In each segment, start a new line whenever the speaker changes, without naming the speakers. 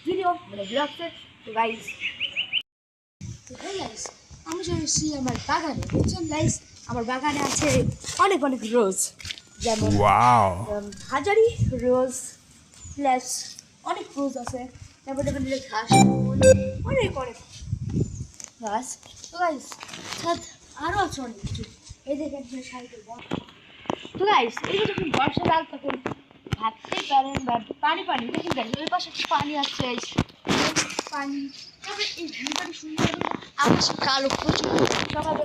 Video মানে ব্লগসের। তো guys আমি চলেছি আমার বাগানে, বুঝছেন গাইস? আমার বাগানে আছে অনেক অনেক রোজ, যেমন হাজারি রোজ প্লাস অনেক রোজ আছে, তারপরে ঘাস ফুল, অনেক অনেক গাছ। তো গাইস ছাদ আরও আছে অনেক কিছু। এই দেখেন সাইকেল। তো গাইস এই যখন বর্ষাকাল তখন ভাবতেই পারেন বা পানি পানি দেখেন গাইস ওই পাশে পানি আছে গাইস, পানি। তারপরে এই ভিউটাকে সুন্দর আকাশে কালো প্রচুর সকালে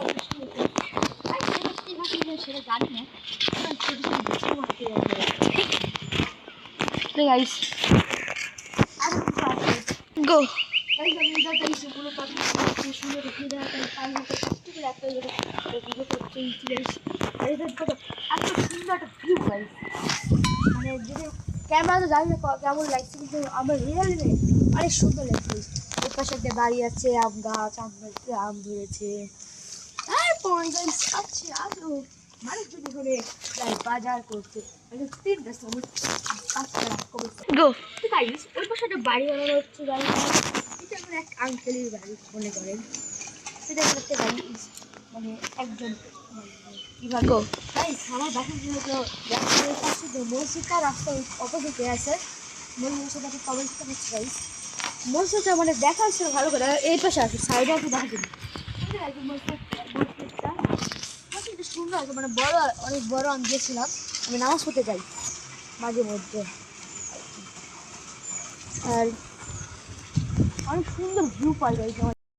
সেটা জানি না, ছোট ছোট বৃষ্টি মারতে তো গাইস আর গো সুন্দর একটা ভিউ গাইস। মানে যদি ক্যামেরা তো জানি না কেমন লাগছে, কিন্তু আমার রিয়েলি অনেক সুন্দর লাগছে। এর পাশে একটা বাড়ি আছে, আম গাছ, আম গাছতে আম ধরেছে। তারপর খাচ্ছে আলু মানুষ যদি করে যাই বাজার করতে, তিনটা সময় গো গাইস। ওই পাশে একটা বাড়ি বানানো হচ্ছে গাড়ি, এটা আমার এক আঙ্কেলের বাড়ি মনে করেন। সেটা একটা বাড়ি মানে একজন কিভাবে গো গাইস আমার বাসার জন্য তো পাশে যে মসজিদটা রাস্তার অপোজিটে আছে, মসজিদটা কবরস্থান হচ্ছে গাইস। মসজিদটা মানে দেখা হচ্ছে ভালো করে, এই পাশে আছে সাইডে আছে দেখা যাবে মসজিদটা। মসজিদটা সুন্দর আছে, মানে বড়, অনেক বড়। আমি গিয়েছিলাম, আমি নামাজ পড়তে যাই মাঝে মধ্যে, আর অনেক সুন্দর ভিউ পাই গাইস।